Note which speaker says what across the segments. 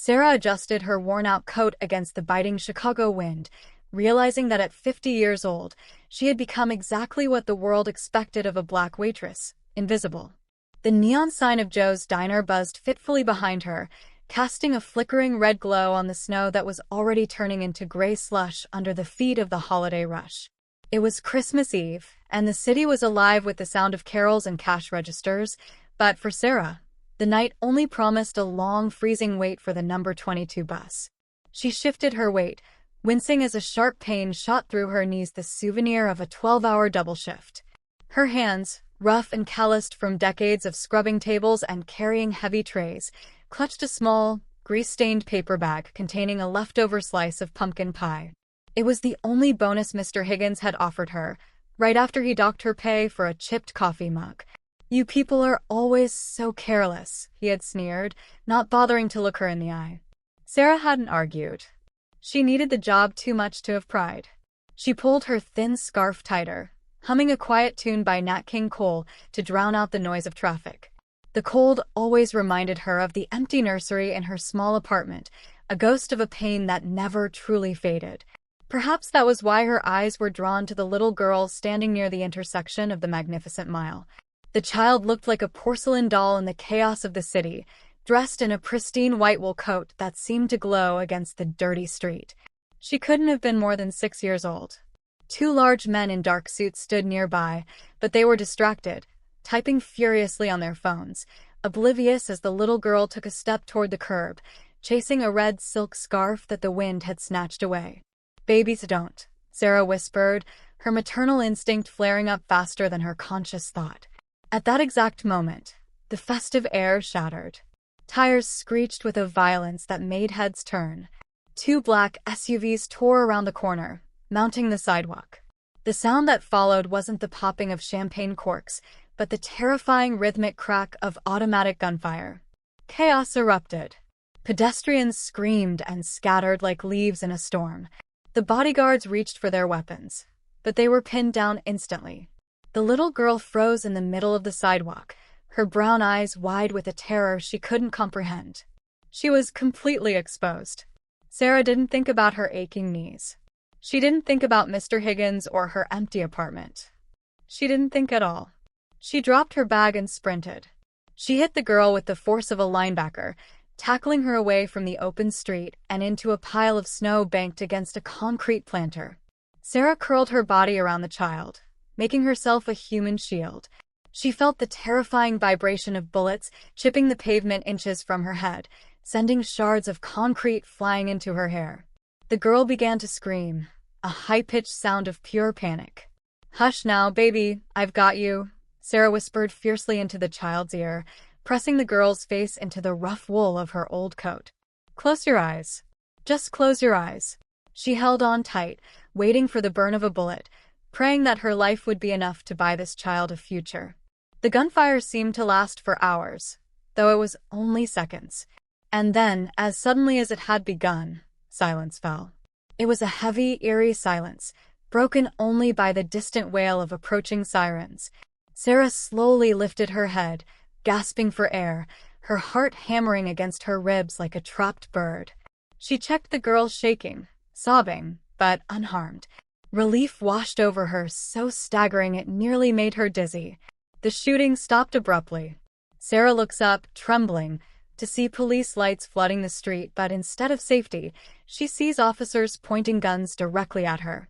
Speaker 1: Sarah adjusted her worn-out coat against the biting Chicago wind, realizing that at 50 years old, she had become exactly what the world expected of a black waitress: invisible. The neon sign of Joe's Diner buzzed fitfully behind her, casting a flickering red glow on the snow that was already turning into gray slush under the feet of the holiday rush. It was Christmas Eve, and the city was alive with the sound of carols and cash registers, but for Sarah, the night only promised a long, freezing wait for the number 22 bus. She shifted her weight, wincing as a sharp pain shot through her knees, the souvenir of a 12-hour double shift. Her hands, rough and calloused from decades of scrubbing tables and carrying heavy trays, clutched a small, grease-stained paper bag containing a leftover slice of pumpkin pie. It was the only bonus Mr. Higgins had offered her, right after he docked her pay for a chipped coffee mug. "You people are always so careless," he had sneered, not bothering to look her in the eye. Sarah hadn't argued. She needed the job too much to have pride. She pulled her thin scarf tighter, humming a quiet tune by Nat King Cole to drown out the noise of traffic. The cold always reminded her of the empty nursery in her small apartment, a ghost of a pain that never truly faded. Perhaps that was why her eyes were drawn to the little girl standing near the intersection of the Magnificent Mile. The child looked like a porcelain doll in the chaos of the city, dressed in a pristine white wool coat that seemed to glow against the dirty street. She couldn't have been more than 6 years old. Two large men in dark suits stood nearby, but they were distracted, typing furiously on their phones, oblivious as the little girl took a step toward the curb, chasing a red silk scarf that the wind had snatched away. "Babies don't," Sarah whispered, her maternal instinct flaring up faster than her conscious thought. At that exact moment, the festive air shattered. Tires screeched with a violence that made heads turn. Two black SUVs tore around the corner, mounting the sidewalk. The sound that followed wasn't the popping of champagne corks, but the terrifying rhythmic crack of automatic gunfire. Chaos erupted. Pedestrians screamed and scattered like leaves in a storm. The bodyguards reached for their weapons, but they were pinned down instantly. The little girl froze in the middle of the sidewalk, her brown eyes wide with a terror she couldn't comprehend. She was completely exposed. Sarah didn't think about her aching knees. She didn't think about Mr. Higgins or her empty apartment. She didn't think at all. She dropped her bag and sprinted. She hit the girl with the force of a linebacker, tackling her away from the open street and into a pile of snow banked against a concrete planter. Sarah curled her body around the child, making herself a human shield. She felt the terrifying vibration of bullets chipping the pavement inches from her head, sending shards of concrete flying into her hair. The girl began to scream, a high-pitched sound of pure panic. "Hush now, baby, I've got you," Sarah whispered fiercely into the child's ear, pressing the girl's face into the rough wool of her old coat. "Close your eyes. Just close your eyes." She held on tight, waiting for the burn of a bullet, praying that her life would be enough to buy this child a future. The gunfire seemed to last for hours, though it was only seconds. And then, as suddenly as it had begun, silence fell. It was a heavy, eerie silence, broken only by the distant wail of approaching sirens. Sarah slowly lifted her head, gasping for air, her heart hammering against her ribs like a trapped bird. She checked the girl shaking, sobbing, but unharmed. Relief washed over her, so staggering it nearly made her dizzy. The shooting stopped abruptly. Sarah looks up, trembling, to see police lights flooding the street, but instead of safety, she sees officers pointing guns directly at her.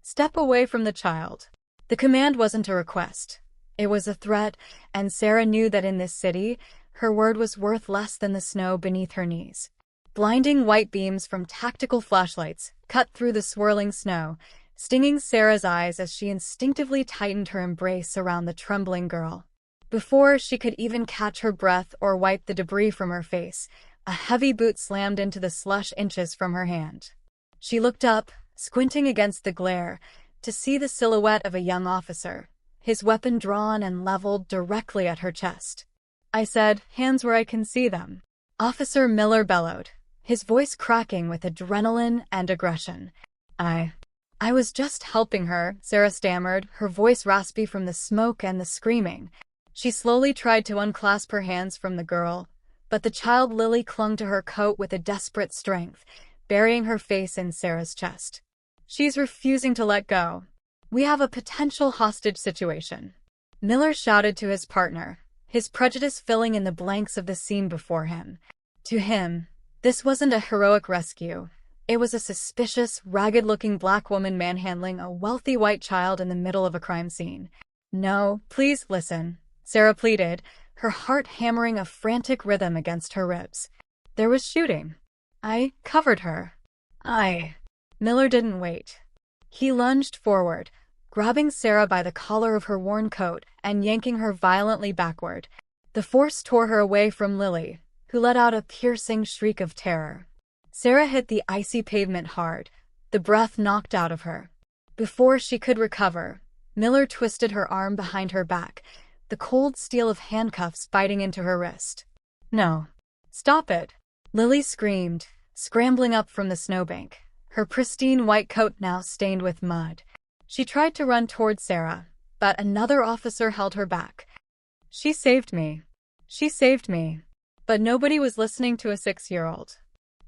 Speaker 1: "Step away from the child." The command wasn't a request. It was a threat, and Sarah knew that in this city, her word was worth less than the snow beneath her knees. Blinding white beams from tactical flashlights cut through the swirling snow, stinging Sarah's eyes as she instinctively tightened her embrace around the trembling girl. Before she could even catch her breath or wipe the debris from her face, a heavy boot slammed into the slush inches from her hand. She looked up, squinting against the glare, to see the silhouette of a young officer, his weapon drawn and leveled directly at her chest. "I said, hands where I can see them," Officer Miller bellowed, his voice cracking with adrenaline and aggression. I was just helping her," Sarah stammered, her voice raspy from the smoke and the screaming. She slowly tried to unclasp her hands from the girl, but the child Lily clung to her coat with a desperate strength, burying her face in Sarah's chest. She's refusing to let go. We have a potential hostage situation, Miller shouted to his partner, his prejudice filling in the blanks of the scene before him. To him, this wasn't a heroic rescue. It was a suspicious, ragged-looking black woman manhandling a wealthy white child in the middle of a crime scene. No, please listen, Sarah pleaded, her heart hammering a frantic rhythm against her ribs. There was shooting. I covered her. Miller didn't wait. He lunged forward, grabbing Sarah by the collar of her worn coat and yanking her violently backward. The force tore her away from Lily, who let out a piercing shriek of terror. Sarah hit the icy pavement hard, the breath knocked out of her. Before she could recover, Miller twisted her arm behind her back, the cold steel of handcuffs biting into her wrist. No. Stop it! Lily screamed, scrambling up from the snowbank, her pristine white coat now stained with mud. She tried to run toward Sarah, but another officer held her back. She saved me. She saved me. But nobody was listening to a 6-year-old.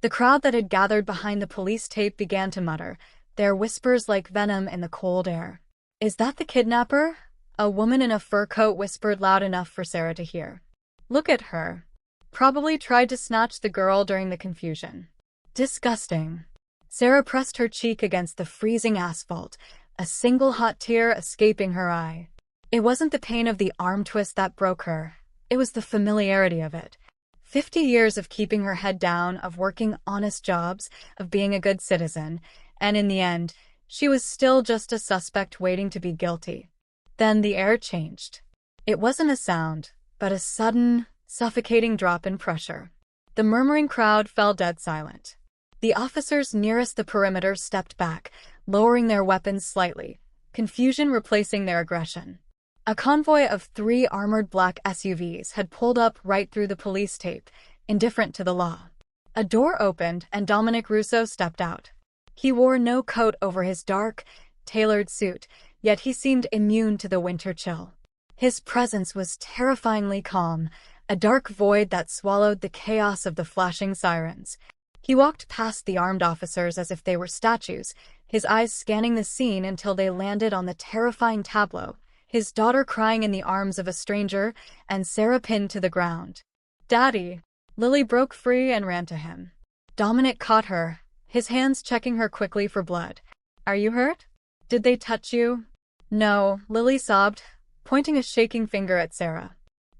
Speaker 1: The crowd that had gathered behind the police tape began to mutter, their whispers like venom in the cold air. Is that the kidnapper? A woman in a fur coat whispered loud enough for Sarah to hear. Look at her. Probably tried to snatch the girl during the confusion. Disgusting. Sarah pressed her cheek against the freezing asphalt, a single hot tear escaping her eye. It wasn't the pain of the arm twist that broke her. It was the familiarity of it. 50 years of keeping her head down, of working honest jobs, of being a good citizen, and in the end, she was still just a suspect waiting to be guilty. Then the air changed. It wasn't a sound, but a sudden, suffocating drop in pressure. The murmuring crowd fell dead silent. The officers nearest the perimeter stepped back, lowering their weapons slightly, confusion replacing their aggression. A convoy of 3 armored black SUVs had pulled up right through the police tape, indifferent to the law. A door opened and Dominic Russo stepped out. He wore no coat over his dark, tailored suit, yet he seemed immune to the winter chill. His presence was terrifyingly calm, a dark void that swallowed the chaos of the flashing sirens. He walked past the armed officers as if they were statues, his eyes scanning the scene until they landed on the terrifying tableau, his daughter crying in the arms of a stranger, and Sarah pinned to the ground. Daddy! Lily broke free and ran to him. Dominic caught her, his hands checking her quickly for blood. Are you hurt? Did they touch you? No, Lily sobbed, pointing a shaking finger at Sarah.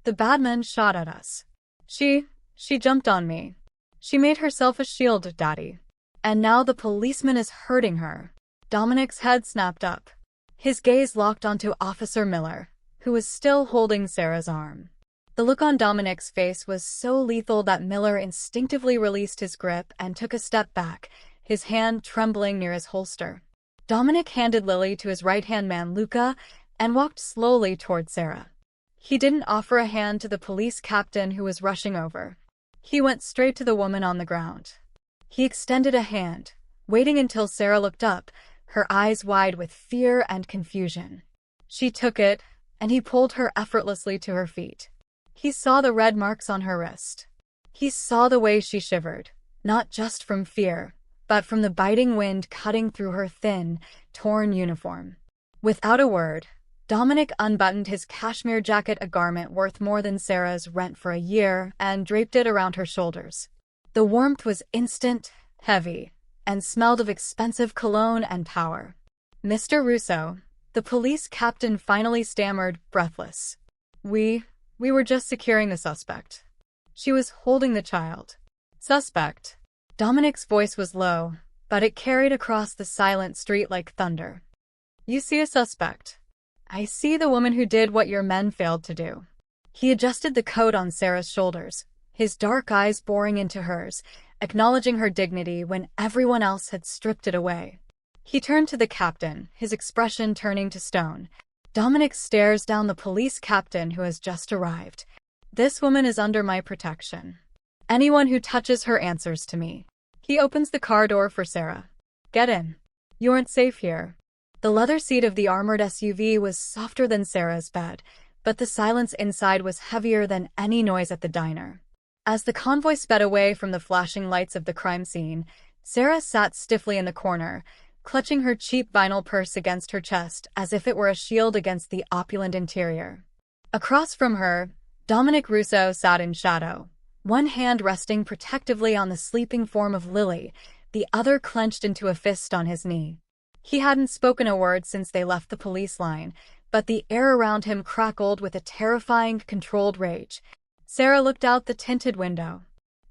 Speaker 1: The bad men shot at us. She jumped on me. She made herself a shield, Daddy. And now the policeman is hurting her. Dominic's head snapped up. His gaze locked onto Officer Miller, who was still holding Sarah's arm. The look on Dominic's face was so lethal that Miller instinctively released his grip and took a step back, his hand trembling near his holster. Dominic handed Lily to his right-hand man Luca and walked slowly toward Sarah. He didn't offer a hand to the police captain who was rushing over. He went straight to the woman on the ground. He extended a hand, waiting until Sarah looked up, her eyes wide with fear and confusion. She took it, and he pulled her effortlessly to her feet. He saw the red marks on her wrist. He saw the way she shivered, not just from fear, but from the biting wind cutting through her thin, torn uniform. Without a word, Dominic unbuttoned his cashmere jacket, a garment worth more than Sarah's rent for a year, and draped it around her shoulders. The warmth was instant, heavy, and smelled of expensive cologne and power. Mr. Russo, the police captain finally stammered, breathless. We were just securing the suspect. She was holding the child. Suspect. Dominic's voice was low, but it carried across the silent street like thunder. You see a suspect. I see the woman who did what your men failed to do. He adjusted the coat on Sarah's shoulders, his dark eyes boring into hers, acknowledging her dignity when everyone else had stripped it away. He turned to the captain, his expression turning to stone. Dominic stares down the police captain who has just arrived. This woman is under my protection. Anyone who touches her answers to me. He opens the car door for Sarah. Get in. You aren't safe here. The leather seat of the armored SUV was softer than Sarah's bed, but the silence inside was heavier than any noise at the diner. As the convoy sped away from the flashing lights of the crime scene, Sarah sat stiffly in the corner, clutching her cheap vinyl purse against her chest as if it were a shield against the opulent interior. Across from her, Dominic Russo sat in shadow, one hand resting protectively on the sleeping form of Lily, the other clenched into a fist on his knee. He hadn't spoken a word since they left the police line, but the air around him crackled with a terrifying, controlled rage. Sarah looked out the tinted window.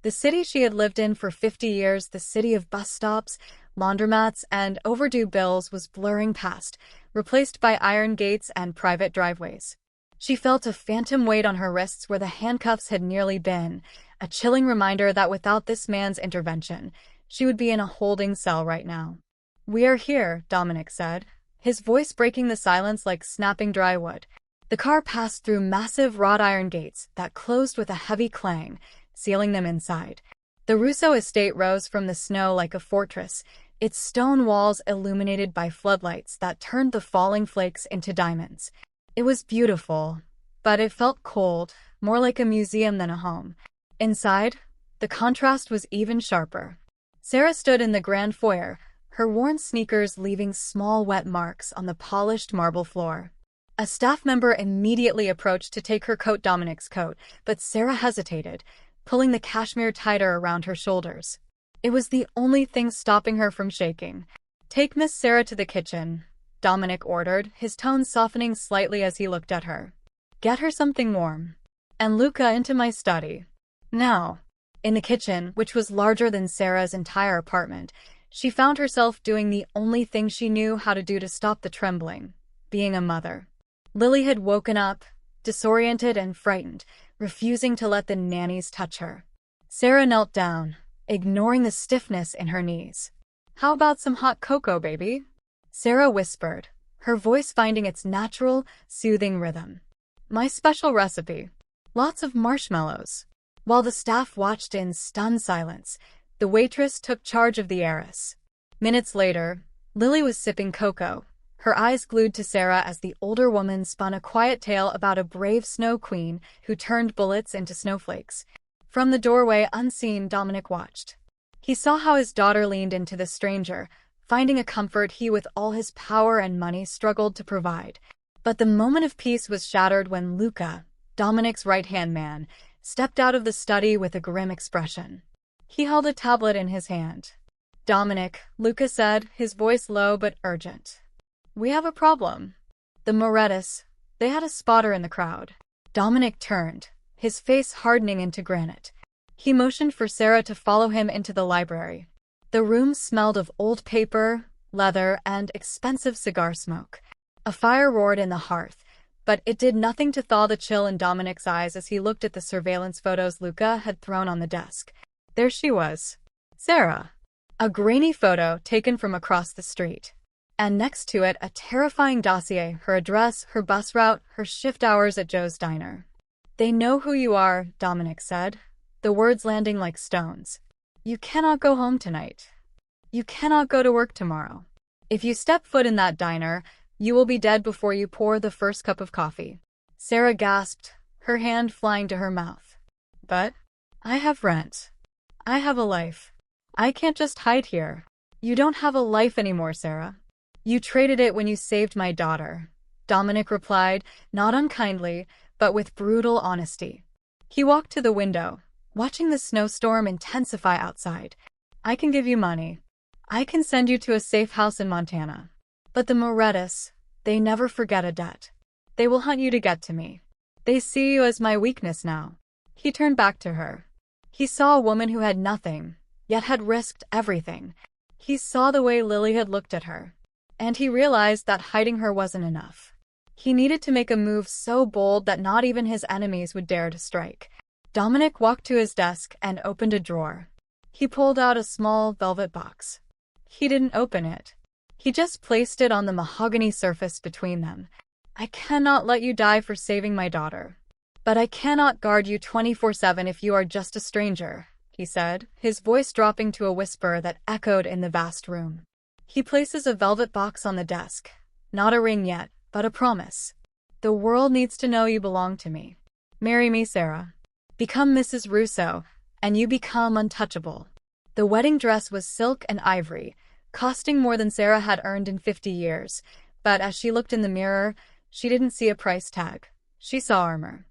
Speaker 1: The city she had lived in for 50 years, the city of bus stops, laundromats, and overdue bills, was blurring past, replaced by iron gates and private driveways. She felt a phantom weight on her wrists where the handcuffs had nearly been, a chilling reminder that without this man's intervention, she would be in a holding cell right now. "We are here," Dominic said, his voice breaking the silence like snapping dry wood. The car passed through massive wrought iron gates that closed with a heavy clang, sealing them inside. The Russo estate rose from the snow like a fortress, its stone walls illuminated by floodlights that turned the falling flakes into diamonds. It was beautiful, but it felt cold, more like a museum than a home. Inside, the contrast was even sharper. Sarah stood in the grand foyer, her worn sneakers leaving small wet marks on the polished marble floor. A staff member immediately approached to take her coat, Dominic's coat, but Sarah hesitated, pulling the cashmere tighter around her shoulders. It was the only thing stopping her from shaking. "Take Miss Sarah to the kitchen," Dominic ordered, his tone softening slightly as he looked at her. "Get her something warm. And Luca into my study. Now." In the kitchen, which was larger than Sarah's entire apartment, she found herself doing the only thing she knew how to do to stop the trembling: being a mother. Lily had woken up, disoriented and frightened, refusing to let the nannies touch her. Sarah knelt down, ignoring the stiffness in her knees. "How about some hot cocoa, baby?" Sarah whispered, her voice finding its natural, soothing rhythm. "My special recipe. Lots of marshmallows." While the staff watched in stunned silence, the waitress took charge of the heiress. Minutes later, Lily was sipping cocoa, her eyes glued to Sarah as the older woman spun a quiet tale about a brave snow queen who turned bullets into snowflakes. From the doorway, unseen, Dominic watched. He saw how his daughter leaned into the stranger, finding a comfort he, with all his power and money, struggled to provide. But the moment of peace was shattered when Luca, Dominic's right-hand man, stepped out of the study with a grim expression. He held a tablet in his hand. "Dominic," Luca said, his voice low but urgent. "We have a problem. The Morettas, they had a spotter in the crowd." Dominic turned, his face hardening into granite. He motioned for Sarah to follow him into the library. The room smelled of old paper, leather, and expensive cigar smoke. A fire roared in the hearth, but it did nothing to thaw the chill in Dominic's eyes as he looked at the surveillance photos Luca had thrown on the desk. There she was, Sarah. A grainy photo taken from across the street. And next to it, a terrifying dossier, her address, her bus route, her shift hours at Joe's diner. "They know who you are," Dominic said, the words landing like stones. "You cannot go home tonight. You cannot go to work tomorrow. If you step foot in that diner, you will be dead before you pour the first cup of coffee." Sarah gasped, her hand flying to her mouth. "But I have rent. I have a life. I can't just hide here." "You don't have a life anymore, Sarah. You traded it when you saved my daughter," Dominic replied, not unkindly, but with brutal honesty. He walked to the window, watching the snowstorm intensify outside. "I can give you money. I can send you to a safe house in Montana. But the Morettas, they never forget a debt. They will hunt you to get to me. They see you as my weakness now." He turned back to her. He saw a woman who had nothing, yet had risked everything. He saw the way Lily had looked at her, and he realized that hiding her wasn't enough. He needed to make a move so bold that not even his enemies would dare to strike. Dominic walked to his desk and opened a drawer. He pulled out a small velvet box. He didn't open it. He just placed it on the mahogany surface between them. "I cannot let you die for saving my daughter. But I cannot guard you 24/7 if you are just a stranger," he said, his voice dropping to a whisper that echoed in the vast room. He places a velvet box on the desk. "Not a ring yet, but a promise. The world needs to know you belong to me. Marry me, Sarah. Become Mrs. Russo, and you become untouchable. The wedding dress was silk and ivory, costing more than Sarah had earned in 50 years, but as she looked in the mirror, she didn't see a price tag. She saw armor.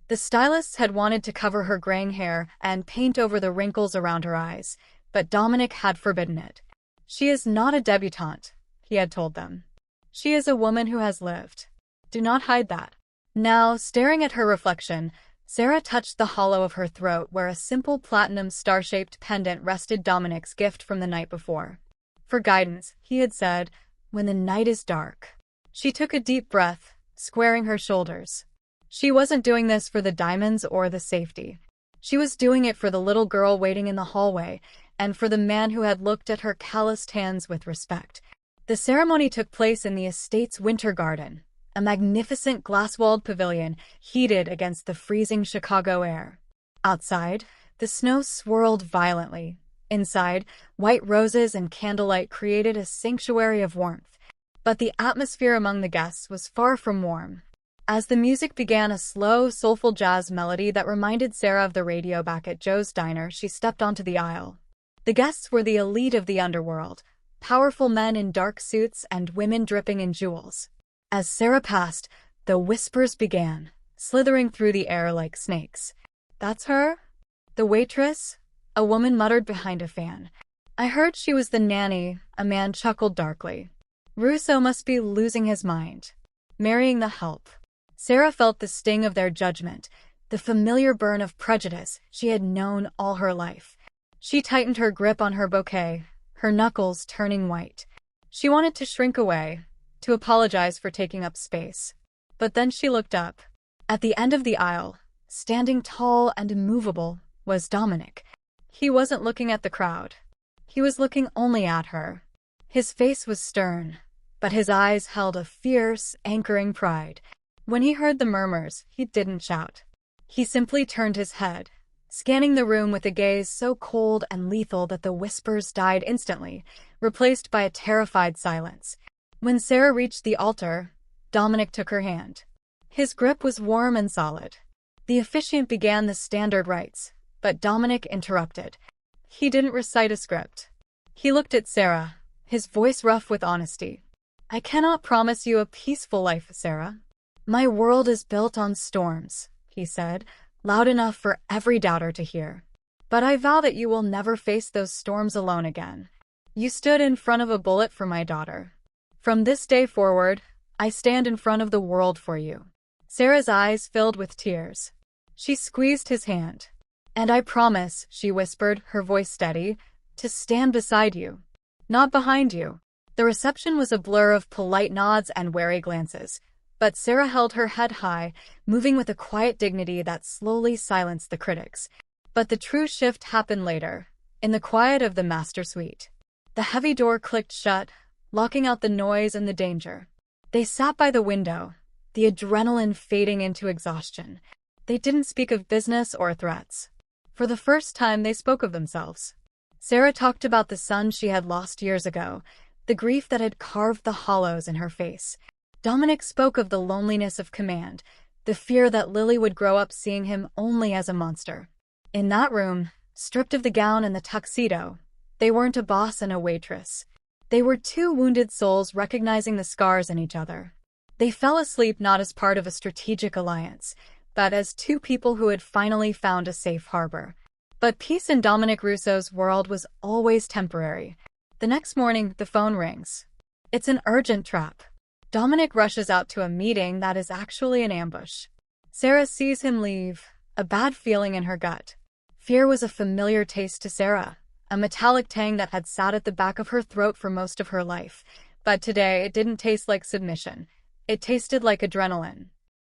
Speaker 1: The stylists had wanted to cover her graying hair and paint over the wrinkles around her eyes, but Dominic had forbidden it. She is not a debutante, he had told them. She is a woman who has lived. Do not hide that. Now, staring at her reflection, Sarah touched the hollow of her throat where a simple platinum star-shaped pendant rested Dominic's gift from the night before. For guidance, he had said, when the night is dark. She took a deep breath, squaring her shoulders. She wasn't doing this for the diamonds or the safety. She was doing it for the little girl waiting in the hallway, and for the man who had looked at her calloused hands with respect. The ceremony took place in the estate's winter garden, a magnificent glass-walled pavilion heated against the freezing Chicago air. Outside, the snow swirled violently. Inside, white roses and candlelight created a sanctuary of warmth. But the atmosphere among the guests was far from warm. As the music began a slow, soulful jazz melody that reminded Sarah of the radio back at Joe's diner, she stepped onto the aisle. The guests were the elite of the underworld, powerful men in dark suits and women dripping in jewels. As Sarah passed, the whispers began, slithering through the air like snakes. "That's her? The waitress?" a woman muttered behind a fan. "I heard she was the nanny," a man chuckled darkly. "Russo must be losing his mind. Marrying the help." Sarah felt the sting of their judgment, the familiar burn of prejudice she had known all her life. She tightened her grip on her bouquet, her knuckles turning white. She wanted to shrink away, to apologize for taking up space. But then she looked up. At the end of the aisle, standing tall and immovable, was Dominic. He wasn't looking at the crowd. He was looking only at her. His face was stern, but his eyes held a fierce, anchoring pride. When he heard the murmurs, he didn't shout. He simply turned his head, scanning the room with a gaze so cold and lethal that the whispers died instantly, replaced by a terrified silence. When Sarah reached the altar, Dominic took her hand. His grip was warm and solid. The officiant began the standard rites, but Dominic interrupted. He didn't recite a script. He looked at Sarah, his voice rough with honesty. "I cannot promise you a peaceful life, Sarah. My world is built on storms," he said, loud enough for every doubter to hear. "But I vow that you will never face those storms alone again. You stood in front of a bullet for my daughter. From this day forward, I stand in front of the world for you." Sarah's eyes filled with tears. She squeezed his hand. "And I promise," she whispered, her voice steady, "to stand beside you, not behind you." The reception was a blur of polite nods and wary glances, but Sarah held her head high, moving with a quiet dignity that slowly silenced the critics. But the true shift happened later, in the quiet of the master suite. The heavy door clicked shut, locking out the noise and the danger. They sat by the window, the adrenaline fading into exhaustion. They didn't speak of business or threats. For the first time, they spoke of themselves. Sarah talked about the son she had lost years ago, the grief that had carved the hollows in her face. Dominic spoke of the loneliness of command, the fear that Lily would grow up seeing him only as a monster. In that room, stripped of the gown and the tuxedo, they weren't a boss and a waitress. They were two wounded souls recognizing the scars in each other. They fell asleep not as part of a strategic alliance, but as two people who had finally found a safe harbor. But peace in Dominic Russo's world was always temporary. The next morning, the phone rings. It's an urgent trap. Dominic rushes out to a meeting that is actually an ambush. Sarah sees him leave, a bad feeling in her gut. Fear was a familiar taste to Sarah, a metallic tang that had sat at the back of her throat for most of her life. But today, it didn't taste like submission. It tasted like adrenaline.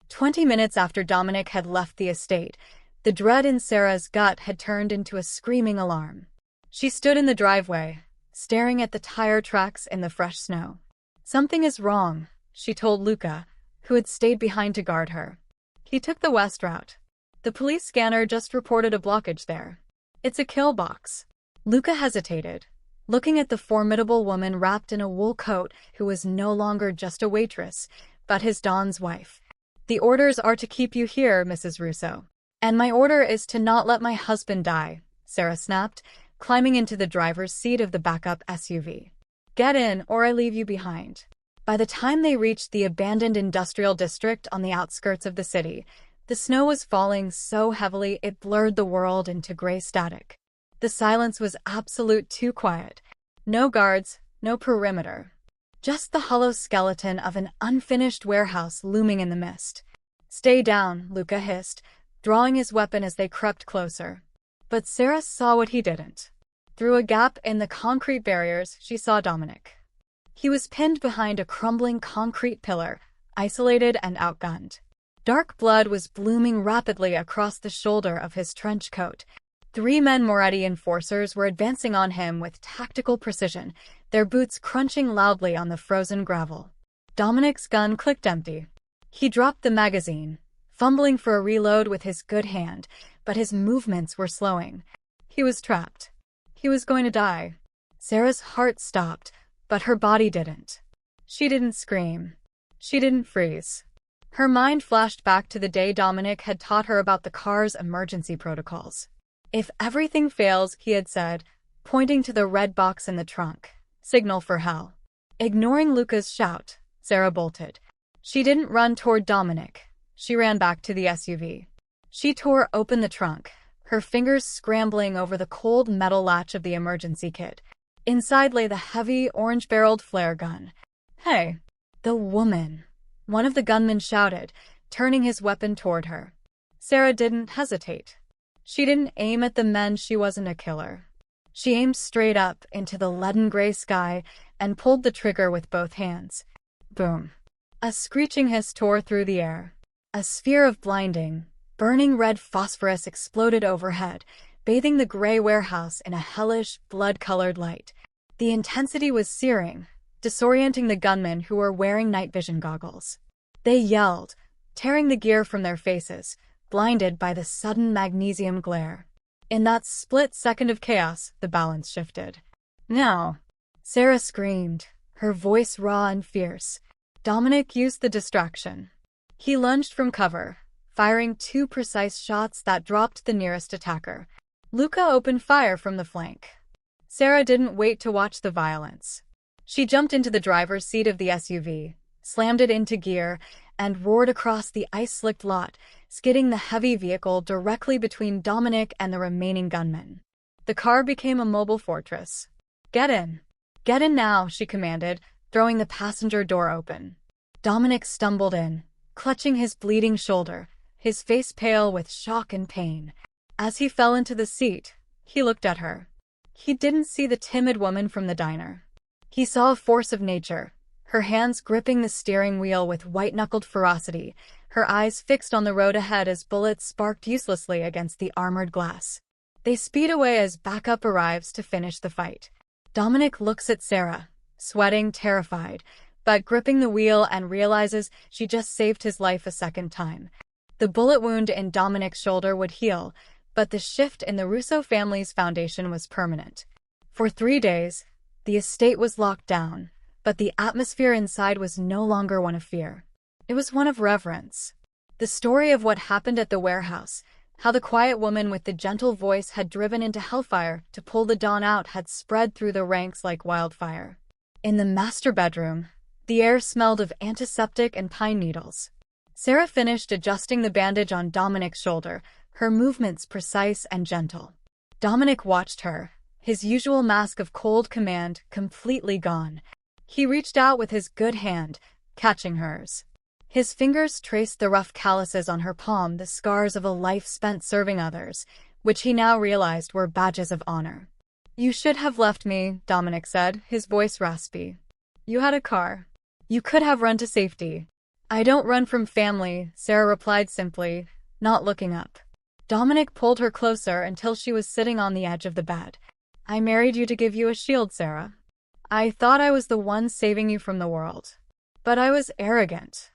Speaker 1: 20 minutes after Dominic had left the estate, the dread in Sarah's gut had turned into a screaming alarm. She stood in the driveway, staring at the tire tracks in the fresh snow. "Something is wrong," she told Luca, who had stayed behind to guard her. He took the west route. "The police scanner just reported a blockage there. It's a kill box." Luca hesitated, looking at the formidable woman wrapped in a wool coat who was no longer just a waitress, but his Don's wife. "The orders are to keep you here, Mrs. Russo. "And my order is to not let my husband die," Sarah snapped, climbing into the driver's seat of the backup SUV. "Get in, or I leave you behind." By the time they reached the abandoned industrial district on the outskirts of the city, the snow was falling so heavily it blurred the world into gray static. The silence was absolute, too quiet. No guards, no perimeter. Just the hollow skeleton of an unfinished warehouse looming in the mist. "Stay down," Luca hissed, drawing his weapon as they crept closer. But Sarah saw what he didn't. Through a gap in the concrete barriers, she saw Dominic. He was pinned behind a crumbling concrete pillar, isolated and outgunned. Dark blood was blooming rapidly across the shoulder of his trench coat. 3 men Moretti enforcers were advancing on him with tactical precision, their boots crunching loudly on the frozen gravel. Dominic's gun clicked empty. He dropped the magazine, fumbling for a reload with his good hand, but his movements were slowing. He was trapped. He was going to die. Sarah's heart stopped, but her body didn't. She didn't scream. She didn't freeze. Her mind flashed back to the day Dominic had taught her about the car's emergency protocols. "If everything fails," he had said, pointing to the red box in the trunk, "signal for hell." Ignoring Luca's shout, Sarah bolted. She didn't run toward Dominic. She ran back to the SUV. She tore open the trunk, her fingers scrambling over the cold metal latch of the emergency kit. Inside lay the heavy, orange-barreled flare gun. "Hey, the woman!" one of the gunmen shouted, turning his weapon toward her. Sarah didn't hesitate. She didn't aim at the men. She wasn't a killer. She aimed straight up into the leaden gray sky and pulled the trigger with both hands. Boom. A screeching hiss tore through the air. A sphere of blinding, burning red phosphorus exploded overhead, bathing the gray warehouse in a hellish, blood-colored light. The intensity was searing, disorienting the gunmen who were wearing night vision goggles. They yelled, tearing the gear from their faces, blinded by the sudden magnesium glare. In that split second of chaos, the balance shifted. "Now!" Sarah screamed, her voice raw and fierce. Dominic used the distraction. He lunged from cover, firing 2 precise shots that dropped the nearest attacker. Luca opened fire from the flank. Sarah didn't wait to watch the violence. She jumped into the driver's seat of the SUV, slammed it into gear, and roared across the ice-slicked lot, skidding the heavy vehicle directly between Dominic and the remaining gunmen. The car became a mobile fortress. "Get in. Get in now," she commanded, throwing the passenger door open. Dominic stumbled in, clutching his bleeding shoulder, his face pale with shock and pain. As he fell into the seat, he looked at her. He didn't see the timid woman from the diner. He saw a force of nature, her hands gripping the steering wheel with white-knuckled ferocity, her eyes fixed on the road ahead as bullets sparked uselessly against the armored glass. They speed away as backup arrives to finish the fight. Dominic looks at Sarah, sweating, terrified, but gripping the wheel and realizes she just saved his life a second time. The bullet wound in Dominic's shoulder would heal, but the shift in the Russo family's foundation was permanent. For 3 days, the estate was locked down, but the atmosphere inside was no longer one of fear. It was one of reverence. The story of what happened at the warehouse, how the quiet woman with the gentle voice had driven into hellfire to pull the dawn out, had spread through the ranks like wildfire. In the master bedroom, the air smelled of antiseptic and pine needles. Sarah finished adjusting the bandage on Dominic's shoulder, her movements precise and gentle. Dominic watched her, his usual mask of cold command completely gone. He reached out with his good hand, catching hers. His fingers traced the rough calluses on her palm, the scars of a life spent serving others, which he now realized were badges of honor. "You should have left me," Dominic said, his voice raspy. "You had a car. You could have run to safety." "I don't run from family," Sarah replied simply, not looking up. Dominic pulled her closer until she was sitting on the edge of the bed. "I married you to give you a shield, Sarah. I thought I was the one saving you from the world. But I was arrogant.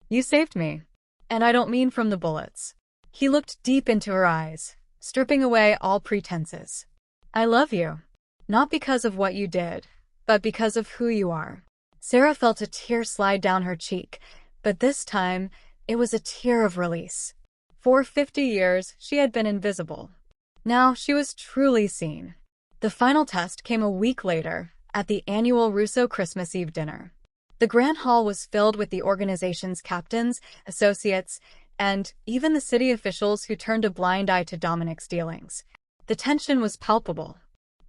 Speaker 1: You saved me. And I don't mean from the bullets." He looked deep into her eyes, stripping away all pretenses. "I love you. Not because of what you did, but because of who you are." Sarah felt a tear slide down her cheek, but this time, it was a tear of release. For 50 years, she had been invisible. Now she was truly seen. The final test came a week later, at the annual Russo Christmas Eve dinner. The grand hall was filled with the organization's captains, associates, and even the city officials who turned a blind eye to Dominic's dealings. The tension was palpable.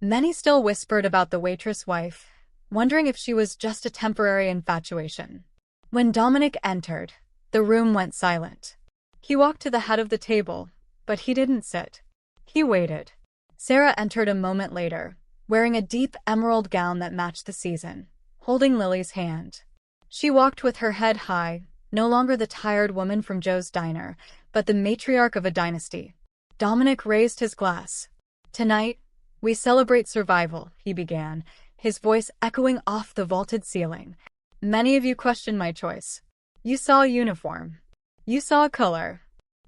Speaker 1: Many still whispered about the waitress wife, wondering if she was just a temporary infatuation. When Dominic entered, the room went silent. He walked to the head of the table, but he didn't sit. He waited. Sarah entered a moment later, wearing a deep emerald gown that matched the season, holding Lily's hand. She walked with her head high, no longer the tired woman from Joe's diner, but the matriarch of a dynasty. Dominic raised his glass. "Tonight, we celebrate survival," he began, his voice echoing off the vaulted ceiling. "Many of you questioned my choice. You saw a uniform. You saw a color.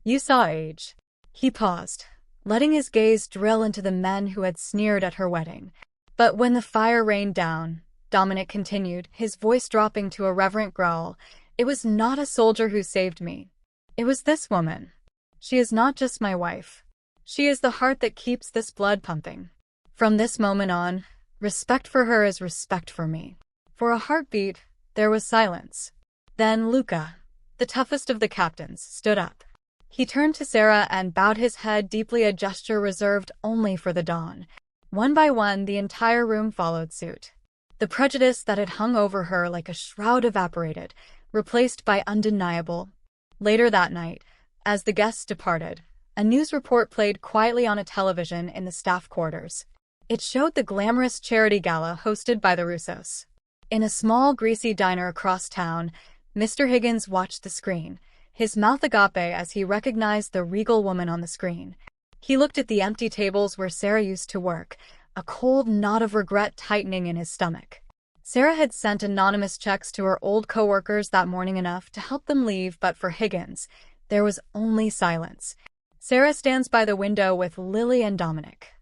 Speaker 1: You saw age." He paused, letting his gaze drill into the men who had sneered at her wedding. "But when the fire rained down," Dominic continued, his voice dropping to a reverent growl, "it was not a soldier who saved me. It was this woman. She is not just my wife. She is the heart that keeps this blood pumping. From this moment on, respect for her is respect for me." For a heartbeat, there was silence. Then Luca, the toughest of the captains, stood up. He turned to Sarah and bowed his head deeply, a gesture reserved only for the dawn. One by one, the entire room followed suit. The prejudice that had hung over her like a shroud evaporated, replaced by undeniable. Later that night, as the guests departed, a news report played quietly on a television in the staff quarters. It showed the glamorous charity gala hosted by the Russos. In a small, greasy diner across town, Mr. Higgins watched the screen, his mouth agape as he recognized the regal woman on the screen. He looked at the empty tables where Sarah used to work, a cold knot of regret tightening in his stomach. Sarah had sent anonymous checks to her old coworkers that morning, enough to help them leave, but for Higgins, there was only silence. Sarah stands by the window with Lily and Dominic.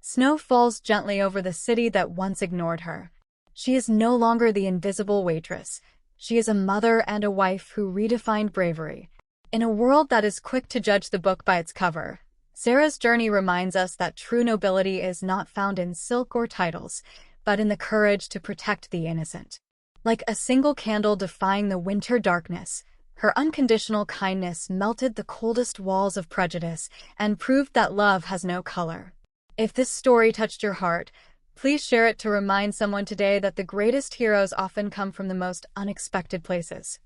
Speaker 1: Snow falls gently over the city that once ignored her. She is no longer the invisible waitress. She is a mother and a wife who redefined bravery. In a world that is quick to judge the book by its cover, Sarah's journey reminds us that true nobility is not found in silk or titles, but in the courage to protect the innocent. Like a single candle defying the winter darkness, her unconditional kindness melted the coldest walls of prejudice and proved that love has no color. If this story touched your heart, please share it to remind someone today that the greatest heroes often come from the most unexpected places.